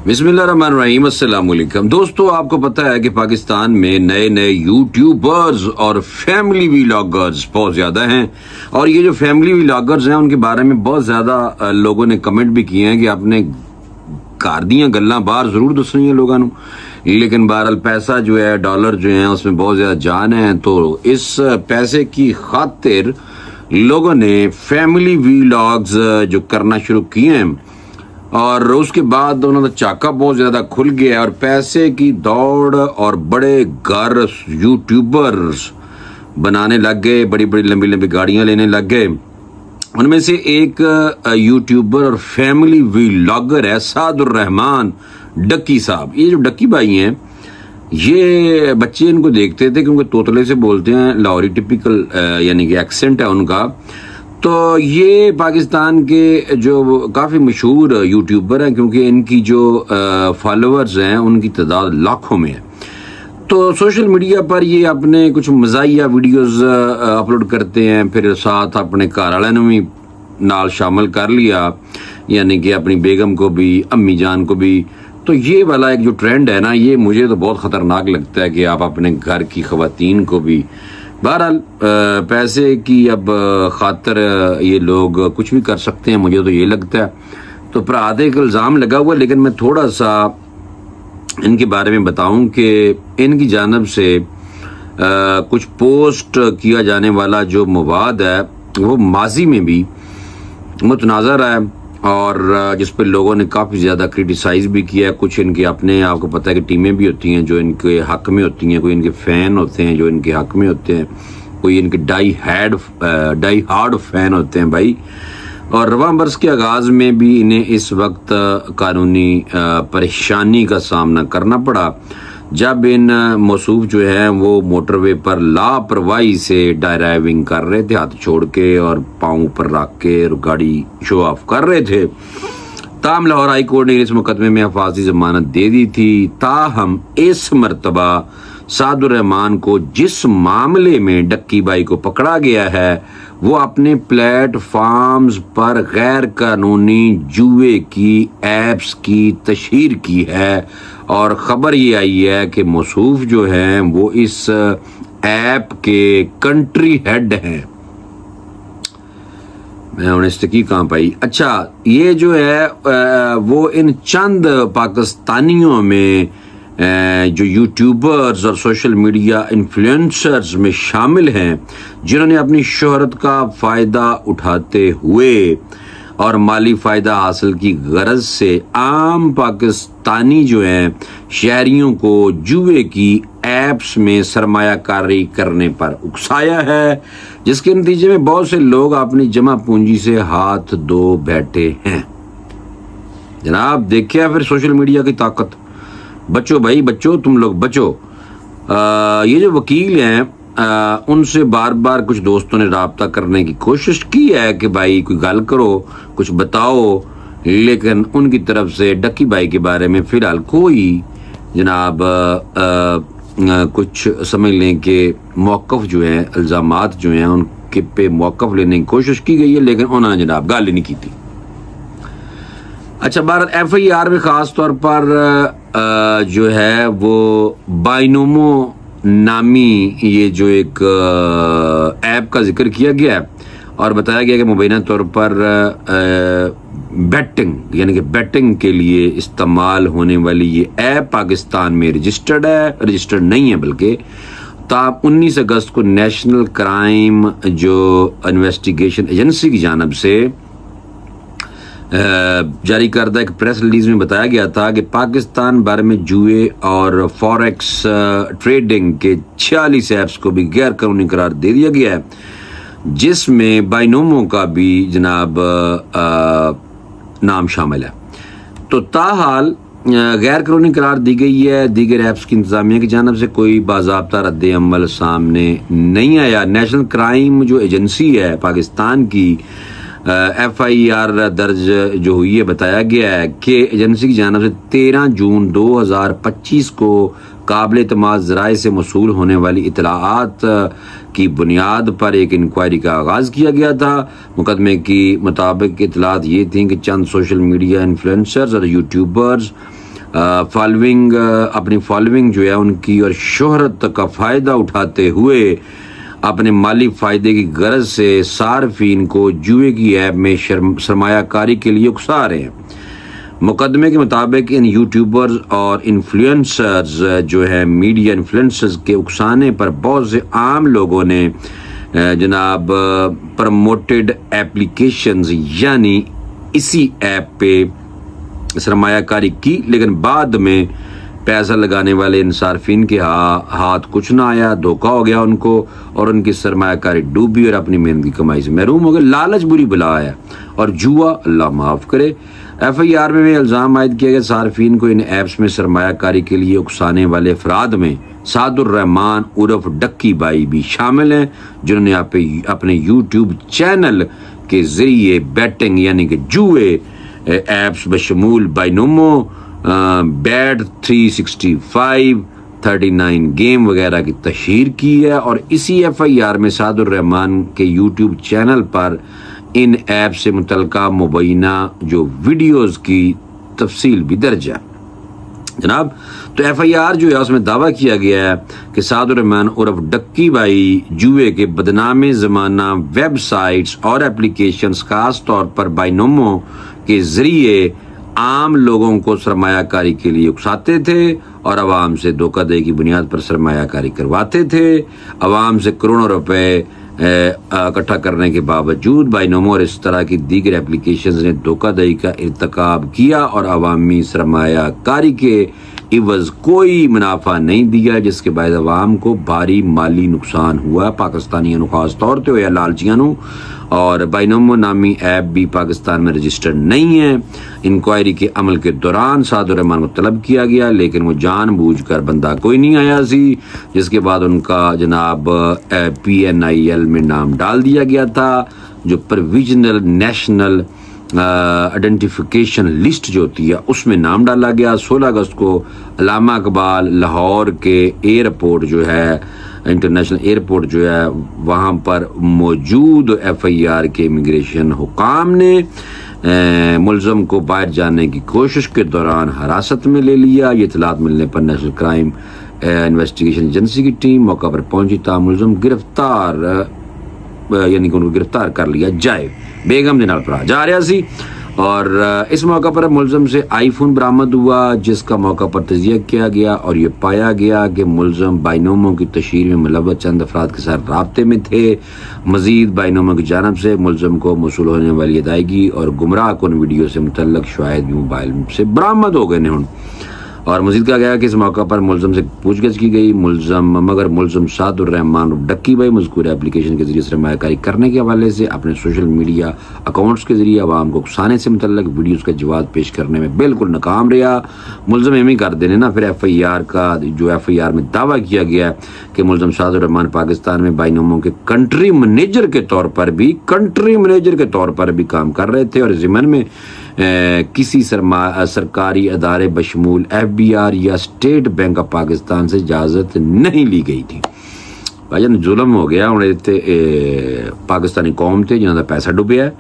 बिस्मिल्लाहिर्रहमानिर्रहीम, अस्सलाम वालेकुम। दोस्तों, आपको पता है कि पाकिस्तान में नए नए यूट्यूबर्स और फैमिली व्लॉगर्स बहुत ज्यादा हैं और ये जो फैमिली व्लॉगर्स हैं उनके बारे में बहुत ज्यादा लोगों ने कमेंट भी किए हैं कि आपने घर दियां गल्लां बाहर जरूर दसनी है लोगों को, लेकिन बहरहाल पैसा जो है, डॉलर जो है, उसमें बहुत ज्यादा जान है। तो इस पैसे की खातिर लोगों ने फैमिली व्लॉग्स जो करना शुरू किए हैं और उसके बाद उन्होंने चाका बहुत ज्यादा खुल गया और पैसे की दौड़ और बड़े घर यूट्यूबर्स बनाने लग गए, बड़ी बड़ी लंबी लंबी गाड़ियां लेने लग गए। उनमें से एक यूट्यूबर और फैमिली व्लॉगर है सादुर रहमान डक्की साहब। ये जो डक्की भाई हैं, ये बच्चे इनको देखते थे क्योंकि तोतले से बोलते हैं, लाहौरी टिपिकल यानी कि एक्सेंट है उनका। तो ये पाकिस्तान के जो काफी मशहूर यूट्यूबर हैं क्योंकि इनकी जो फॉलोअर्स हैं उनकी तादाद लाखों में है। तो सोशल मीडिया पर ये अपने कुछ मज़ाहिया वीडियोस अपलोड करते हैं, फिर साथ अपने घर वाले ने भी नाल शामिल कर लिया, यानी कि अपनी बेगम को भी, अम्मी जान को भी। तो ये वाला एक जो ट्रेंड है ना, ये मुझे तो बहुत खतरनाक लगता है कि आप अपने घर की खवातीन को भी, बहरहाल पैसे की अब खातर ये लोग कुछ भी कर सकते हैं, मुझे तो ये लगता है। तो प्रात एक इल्ज़ाम लगा हुआ, लेकिन मैं थोड़ा सा इनके बारे में बताऊं कि इनकी जानब से कुछ पोस्ट किया जाने वाला जो मवाद है वो माजी में भी मुतनाज़र है और जिस पर लोगों ने काफ़ी ज़्यादा क्रिटिसाइज भी किया है। कुछ इनके अपने, आपको पता है कि टीमें भी होती हैं जो इनके हक में होती हैं, कोई इनके फ़ैन होते हैं जो इनके हक में होते हैं, कोई इनके डाई हार्ड फैन होते हैं भाई। और रवां बरस के आगाज़ में भी इन्हें इस वक्त कानूनी परेशानी का सामना करना पड़ा जब इन मौसूफ जो है वो मोटरवे पर लापरवाही से ड्राइविंग कर रहे थे, हाथ छोड़ के और पाँव ऊपर रख के गाड़ी शो ऑफ कर रहे थे। ताहम लाहौर हाई कोर्ट ने इस मुकदमे में हिफाजती जमानत दे दी थी। ताहम इस मरतबा सादुर रहमान को जिस मामले में डक्की बाई को पकड़ा गया है वो अपने प्लेटफॉर्म्स पर गैर कानूनी जुए की एप्स की तशहीर की है और खबर ये आई है कि मौसूफ जो हैं वो इस ऐप के कंट्री हेड हैं। मैं ऑनेस्ट की कहाँ पाई। अच्छा, ये जो है वो इन चंद पाकिस्तानियों में जो यूट्यूबर्स और सोशल मीडिया इन्फ्लुएंसर्स में शामिल हैं जिन्होंने अपनी शोहरत का फ़ायदा उठाते हुए और माली फ़ायदा हासिल की गरज से आम पाकिस्तानी जो हैं शहरियों को जुए की एप्स में सरमायाकारी करने पर उकसाया है, जिसके नतीजे में बहुत से लोग अपनी जमा पूंजी से हाथ धो बैठे हैं। जनाब, देखिए फिर सोशल मीडिया की ताकत। बचो भाई, बचो, तुम लोग बचो। ये जो वकील हैं उनसे बार बार कुछ दोस्तों ने राब्ता करने की कोशिश की है कि भाई कोई गल करो, कुछ बताओ, लेकिन उनकी तरफ से डक्की भाई के बारे में फिलहाल कोई जनाब कुछ समझ लें कि मौक़िफ़ जो है, इल्ज़ामात जो हैं उनके पे मौक़िफ़ लेने की कोशिश की गई है, लेकिन उन्होंने जनाब गल ही नहीं की थी। अच्छा, भारत FIR में ख़ास तौर पर जो है वो बाइनोमो नामी ये जो एक ऐप का जिक्र किया गया है और बताया गया कि मुबैना तौर पर बेटिंग यानी कि बेटिंग के लिए इस्तेमाल होने वाली ये ऐप पाकिस्तान में रजिस्टर्ड नहीं है, बल्कि 19 अगस्त को नेशनल क्राइम जो इन्वेस्टिगेशन एजेंसी की जानिब से जारी करदा एक प्रेस रिलीज में बताया गया था कि पाकिस्तान भर में जुए और फॉरेक्स ट्रेडिंग के 46 ऐप्स को भी गैर कानूनी करार दे दिया गया है, जिसमें बाइनोमो का भी जनाब नाम शामिल है। तो ताहाल गैर कानूनी करार दी गई है। दीगर ऐप्स की इंतजामिया की जानिब से कोई बाज़ाब्ता रद्द अमल सामने नहीं आया। नेशनल क्राइम जो एजेंसी है पाकिस्तान की FIR दर्ज जो हुई है, बताया गया है कि एजेंसी की जानिब से 13 जून 2025 को काबिल एतमाद ज़राए से मौसूल होने वाली इतलाआत की बुनियाद पर एक इंक्वायरी का आगाज़ किया गया था। मुकदमे की मुताबिक इतलात ये थी कि चंद सोशल मीडिया इन्फ्लुएंसर्स और यूट्यूबर्स फॉलोइंग अपनी फॉलोइंग जो है उनकी और शोहरत का फ़ायदा उठाते हुए अपने माली फ़ायदे की गरज से सार्फिन को जुए की ऐप में सरमायाकारी के लिए उकसा रहे हैं। मुकदमे के मुताबिक इन यूट्यूबर्स और इन्फ्लुएंसर्स जो है मीडिया इन्फ्लुएंसर्स के उकसाने पर बहुत से आम लोगों ने जनाब प्रमोटेड एप्लीकेशंस यानी इसी ऐप पे सरमायाकारी की, लेकिन बाद में पैसा लगाने वाले इन सार्फिन के हाथ कुछ ना आया, धोखा हो गया उनको और उनकी सरमायाकारी डूबी और अपनी मेहनत की कमाई से महरूम हो गए। लालच बुरी बला है और जुआ अल्लाह माफ़ करे। FIR में इल्ज़ाम आयद किया गया सार्फिन को इन ऐप्स में सरमायाकारी के लिए उकसाने वाले अफराद में सादुर रहमान उर्फ डक्की बाई भी शामिल हैं, जिन्होंने अपने YouTube चैनल के जरिए बैटिंग यानी कि जुए ऐप्स बशमूल बाइनोमो, बैट 365, 39 गेम वगैरह की तशहीर की है। और इसी FIR में सादुर रहमान के YouTube चैनल पर इन ऐप से मुतल्लिका मुबैना जो वीडियोस की तफसील भी दर्ज है जनाब। तो FIR जो है उसमें दावा किया गया है कि सादुर रहमान उर्फ डक्की भाई जुए के बदनामे ज़माना वेबसाइट्स और एप्लीकेशंस खास तौर पर बाइनोमो के जरिए आम लोगों को सरमायाकारी के लिए उकसाते थे और आवाम से धोखाधड़ी की बुनियाद पर सरमायाकारी करवाते थे। आवाम से करोड़ों रुपए इकट्ठा करने के बावजूद बाइनोमो और इस तरह की दीगर एप्लीकेशंस ने धोखाधड़ी का इर्तिकाब किया और अवामी सरमायाकारी के इवज कोई मुनाफा नहीं दिया, जिसके बाद अवाम को भारी माली नुकसान हुआ। पाकिस्तानियों खास तौर पर होया लालचियां और बाइनोमो नामी ऐप भी पाकिस्तान में रजिस्टर्ड नहीं है। इंक्वायरी के अमल के दौरान सादुर रहमान को तलब किया गया, लेकिन वो जानबूझकर बंदा कोई नहीं आया सी, जिसके बाद उनका जनाब PNIL में नाम डाल दिया गया था, जो प्रोविजनल नेशनल आइडेंटिफिकेशन लिस्ट जो होती है उसमें नाम डाला गया। 16 अगस्त को अल्लामा इकबाल लाहौर के एयरपोर्ट जो है इंटरनेशनल एयरपोर्ट जो है वहाँ पर मौजूद FIR के इमिग्रेशन हुकाम ने मुलज़म को बाहर जाने की कोशिश के दौरान हिरासत में ले लिया। ये इत्तलात मिलने पर नेशनल क्राइम इन्वेस्टिगेशन एजेंसी की टीम मौका पर पहुंची था मुलज़म गिरफ्तार यानी कि उनको गिरफ्तार कर लिया जाए। बेगम दे नाल भरा जा रहा सी और इस मौका पर मुलज़म से आईफोन बरामद हुआ, जिसका मौका पर तजिया किया गया और ये पाया गया कि मुलज़म बाइनोमो की तशहीर में मुलव्वस चंद अफराद के साथ राब्ते में थे। मजीद बाइनोमो की जानिब से मुलज़म को मौसूल होने वाली अदायगी और गुमराह कुन वीडियो से मुतल्लक शवाहिद भी मोबाइल से बरामद हो गए हैं। और मजीद कहा गया कि इस मौका पर मुलज़म से पूछगछ की गई, मगर मुलज़म सादुर रहमान और डक्की भाई मज़कूर एप्लीकेशन के जरिए सरमायाकारी करने के हवाले से अपने सोशल मीडिया अकाउंट्स के जरिए आवाम को उकसाने से मुतल्लक वीडियोज़ का जवाब पेश करने में बिल्कुल नाकाम रहा। मुलज़म एम ही कर देने ना फिर FIR का जो FIR में दावा किया गया कि मुलज़म सादुर रहमान पाकिस्तान में बाइनोमो के कंट्री मैनेजर के तौर पर भी काम कर रहे थे और ज़िमन में किसी सरकारी अदारे बशमूल FBR या स्टेट बैंक ऑफ पाकिस्तान से इजाज़त नहीं ली गई थी। भाईजान जुल्म हो गया उन्हें पाकिस्तानी कौम थे जिन्होंने पैसा डुबया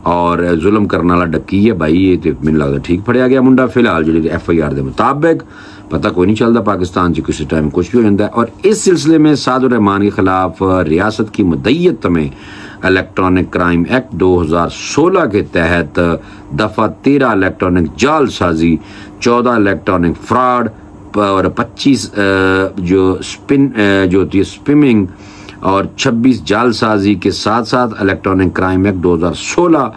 और जुल्म करने वाला डक्की है भाई। ये तो मैंने लगता ठीक फड़िया गया मुंडा। फिलहाल जी FIR के मुताबिक पता कोई नहीं चलता पाकिस्तान से किसी टाइम कुछ भी हो जाता है। और इस सिलसिले में सादुर रहमान के खिलाफ रियासत की मुद्दत में इलेक्ट्रॉनिक क्राइम एक्ट 2016 के तहत दफ़ा 13 इलेक्ट्रॉनिक जालसाजी, 14 इलेक्ट्रॉनिक फ्रॉड और 25 जो होती है स्पिमिंग और 26 जालसाजी के साथ साथ इलेक्ट्रॉनिक क्राइम एक्ट 2016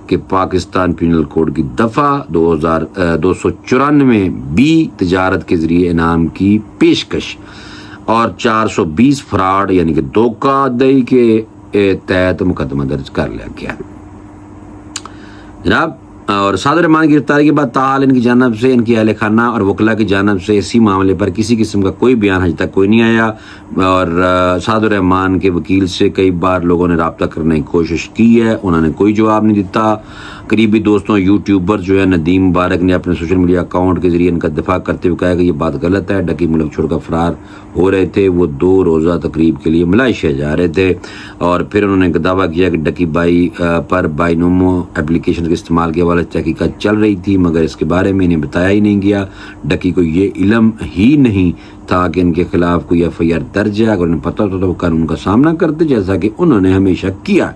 के पाकिस्तान पिनल कोड की दफ़ा 294 बी तिजारत के जरिए इनाम की पेशकश और 420 फ्रॉड यानी कि धोखाधड़ी के तहत मुकदमा दर्ज कर लिया गया जनाब। और सादुर रहमान की गिरफ्तारी के बाद ताहाल इनकी जानब से इनकी अहल खाना और वकला की जानब से इसी मामले पर किसी किस्म का कोई बयान अभी तक कोई नहीं आया। और सादुर रहमान के वकील से कई बार लोगों ने रब्ता करने की कोशिश की है, उन्होंने कोई जवाब नहीं दिता। करीबी दोस्तों यूट्यूबर जो है नदीम मुबारक ने अपने सोशल मीडिया अकाउंट के जरिए इनका दिफा करते हुए कहा कि ये बात गलत है। डकी मुल्क छोड़कर फरार हो रहे थे। वो 2 रोज़ा तकरीब के लिए मलेशिया जा रहे थे और फिर उन्होंने दावा किया कि डकी बाई पर बाइनोमो एप्लीकेशन के इस्तेमाल के हवाले से तहकीकात चल रही थी, मगर इसके बारे में इन्हें बताया ही नहीं गया। डकी को ये इल्म ही नहीं था कि इनके खिलाफ कोई FIR दर्ज है। अगर उन्हें पता होता तो वो कानून का सामना करते, जैसा कि उन्होंने हमेशा किया।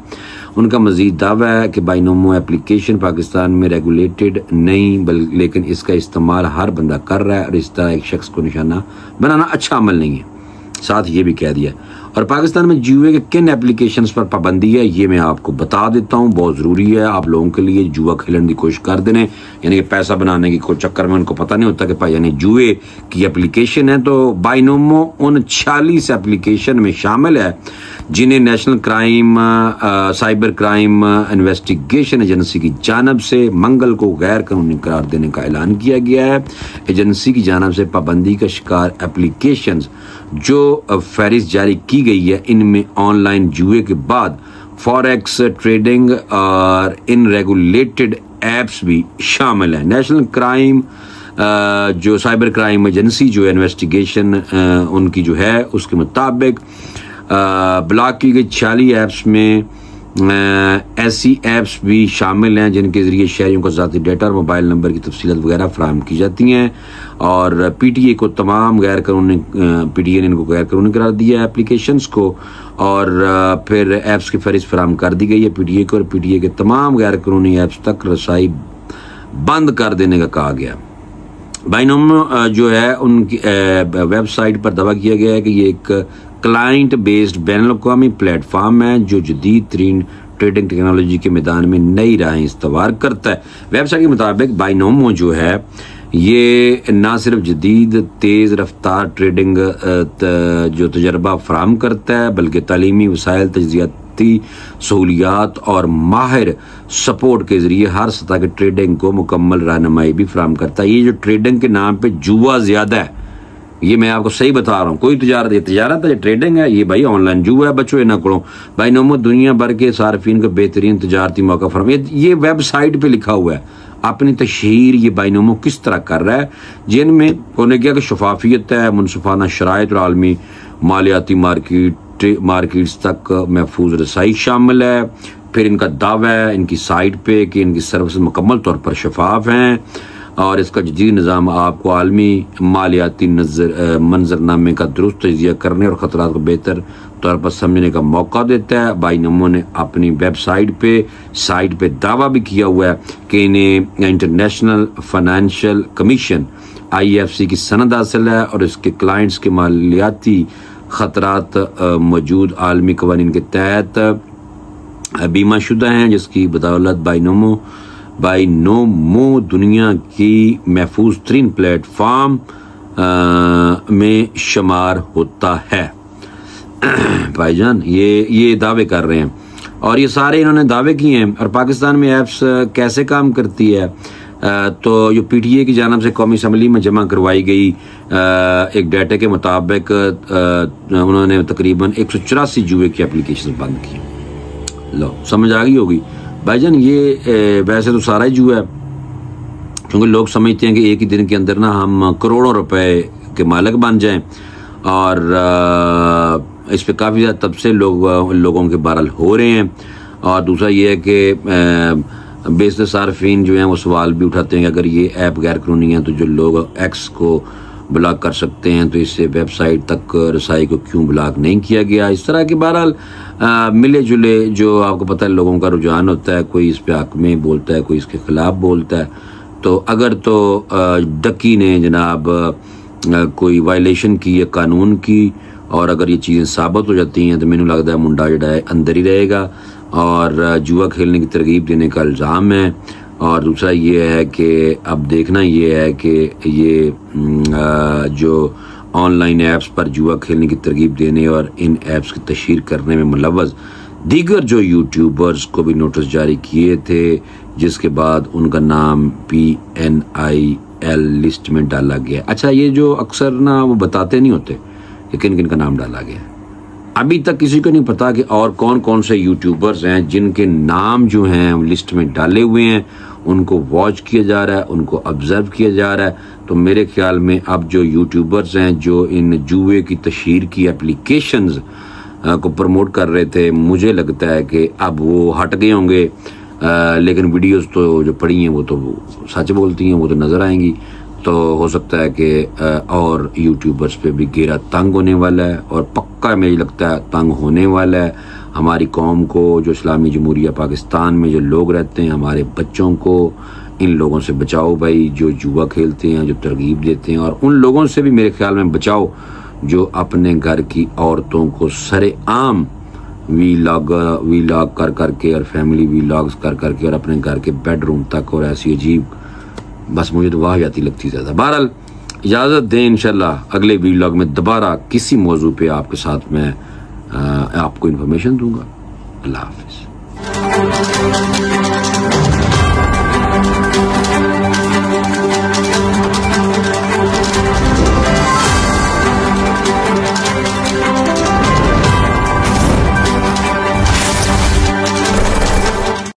उनका मजीद दावा है कि बाइनोमो एप्लीकेशन पाकिस्तान में रेगुलेटेड नहीं, लेकिन इसका इस्तेमाल हर बंदा कर रहा है और इस तरह एक शख्स को निशाना बनाना अच्छा अमल नहीं है। साथ ये भी कह दिया। और पाकिस्तान में जुए के किन एप्लीकेशंस पर पाबंदी है ये मैं आपको बता देता हूँ, बहुत ज़रूरी है आप लोगों के लिए। जुआ खेलने की कोशिश कर देने, यानी कि पैसा बनाने की कोई चक्कर में उनको पता नहीं होता कि भाई यानी जुए की एप्लीकेशन है। तो बाइनोमो उन 46 एप्लीकेशन में शामिल है जिन्हें national crime cyber crime investigation agency की जानब से मंगल को गैर कानूनी करार देने का ऐलान किया गया है। एजेंसी की जानब से पाबंदी का शिकार एप्लीकेशंस जो फहरिस्त जारी की गई है, इनमें ऑनलाइन जुए के बाद फॉरेक्स ट्रेडिंग और इन रेगुलेटेड एप्स भी शामिल है। नेशनल क्राइम जो साइबर क्राइम एजेंसी जो है इन्वेस्टिगेशन उनकी जो है उसके मुताबिक ब्लॉक की गई 46 ऐप्स में ऐसी ऐप्स भी शामिल हैं जिनके जरिए शहरियों का ज़ाती डेटा और मोबाइल नंबर की तफसीलात वगैरह फराहम की जाती हैं। और PTA को तमाम गैर कानूनी PTA ने इनको गैर कानूनी करार दिया है एप्लीकेशंस को, और फिर ऐप्स की फहरिस्त फराहम कर दी गई है PTA को, और PTA के तमाम गैर कानूनी ऐप्स तक रसाई बंद कर देने का कहा गया। बाइनोमो जो है उनकी वेबसाइट पर दावा किया गया है कि ये एक क्लाइंट बेस्ड बैनुल-अक़वामी प्लेटफॉर्म है जो जदीद तरीन ट्रेडिंग टेक्नोलॉजी के मैदान में नई राहें इस्तवार करता है। वेबसाइट के मुताबिक बाइनोमो जो है ये ना सिर्फ जदीद तेज़ रफ्तार ट्रेडिंग जो तजर्बा फराहम करता है, बल्कि तालीमी वसाइल, तजज़ियाती सहूलियात और माहिर सपोर्ट के ज़रिए हर सतह के ट्रेडिंग को मुकम्मल रहनुमाई भी फराहम करता है। ये जो ट्रेडिंग के नाम पे जुआ ज़्यादा है, ये मैं आपको सही बता रहा हूँ। कोई तजारत है, ये ट्रेडिंग है, ये भाई ऑनलाइन जुआ है। बच्चों ना करो। बाइनोमो दुनिया भर के सार्फिन को बेहतरीन तजारती मौका फराहम, ये वेबसाइट पे लिखा हुआ है। अपनी तशहीर ये बाइनोमो किस तरह कर रहा है, जिनमें उन्होंने किया कि शफाफियत है, मुनसिफाना शराइत और आलमी मालियाती मार्केट्स तक महफूज रसाई शामिल है। फिर इनका दावा है इनकी साइट पे कि इनकी सर्विस मुकम्मल तौर पर शफाफ हैं और इसका जदीद निज़ाम आपको आलमी मालियाती मंजरनामे का दुरुस्त तजिया करने और ख़तरात को बेहतर तौर पर समझने का मौका देता है। बाइनोमो ने अपनी साइट पे दावा भी किया हुआ है कि इन्हें इंटरनेशनल फाइनेंशियल कमीशन IFC की सनद हासिल है और इसके क्लाइंट्स के मालियाती ख़तरात मौजूद आलमी कवानीन के तहत बीमा शुदा हैं, जिसकी बदौलत बाइनोमो दुनिया की महफूज तरीन प्लेटफॉर्म में शुमार होता है। भाईजान ये दावे कर रहे हैं और ये सारे इन्होंने दावे किए हैं। और पाकिस्तान में ऐप्स कैसे काम करती है, तो जो PTA की जानब से कौमी असम्बली में जमा करवाई गई एक डाटा के मुताबिक उन्होंने तकरीबन 184 जुए की एप्लीकेशन बंद की। लो समझ आ गई होगी भाईजान। ये वैसे तो सारा ही जुआ है, क्योंकि लोग समझते हैं कि एक ही दिन के अंदर ना हम करोड़ों रुपए के मालिक बन जाएं, और इस पे काफ़ी ज़्यादा तब से लोगों के बहरहाल हो रहे हैं। और दूसरा ये है कि बेशतर सार्फिन जो हैं वो सवाल भी उठाते हैं कि अगर ये ऐप गैर कानूनी है तो जो लोग X को ब्लॉक कर सकते हैं, तो इससे वेबसाइट तक रसाई को क्यों ब्लॉक नहीं किया गया। इस तरह के बहरहाल मिले जुले जो आपको पता है लोगों का रुझान होता है, कोई इस पे हक में बोलता है, कोई इसके खिलाफ बोलता है। तो अगर तो डकी ने जनाब कोई वायलेशन की है कानून की, और अगर ये चीज़ें साबित हो जाती हैं तो मैंने लगता है मुंडा जड़ा है अंदर ही रहेगा और जुआ खेलने की तरगीब देने का इल्ज़ाम है। और दूसरा ये है कि अब देखना ये है कि ये जो ऑनलाइन ऐप्स पर जुआ खेलने की तरगीब देने और इन ऐप्स की तशहीर करने में मुलव्वस दीगर जो यूट्यूबर्स को भी नोटिस जारी किए थे, जिसके बाद उनका नाम PNIL लिस्ट में डाला गया। अच्छा, ये जो अक्सर ना वो बताते नहीं होते कि किन किन का नाम डाला गया। अभी तक किसी को नहीं पता कि और कौन कौन से यूट्यूबर्स हैं जिनके नाम जो हैं लिस्ट में डाले हुए हैं, उनको वॉच किया जा रहा है, उनको ऑब्जर्व किया जा रहा है। तो मेरे ख्याल में अब जो यूट्यूबर्स हैं जो इन जुए की तशहीर की एप्लीकेशंस को प्रमोट कर रहे थे, मुझे लगता है कि अब वो हट गए होंगे। लेकिन वीडियोस तो जो पड़ी हैं वो तो सच बोलती हैं, वो तो नज़र आएंगी। तो हो सकता है कि और यूट्यूबर्स पे भी घेरा तंग होने वाला है, और पक्का मुझे लगता है तंग होने वाला है। हमारी कौम को, जो इस्लामी जमहूरिया पाकिस्तान में जो लोग रहते हैं, हमारे बच्चों को इन लोगों से बचाओ भाई, जो जुआ खेलते हैं, जो तरगीब देते हैं। और उन लोगों से भी मेरे ख्याल में बचाओ जो अपने घर की औरतों को सरेआम वीलॉग कर करके और फैमिली वीलॉग्स कर करके और अपने घर के बेडरूम तक, और ऐसी अजीब, बस मुझे तो वाहियाती लगती ज़्यादा। बहरहाल इजाज़त दें, इंशाल्लाह अगले वीलॉग में दोबारा किसी मौजू पे आपके साथ मैं आपको इन्फॉर्मेशन दूंगा। अल्लाह हाफिज़।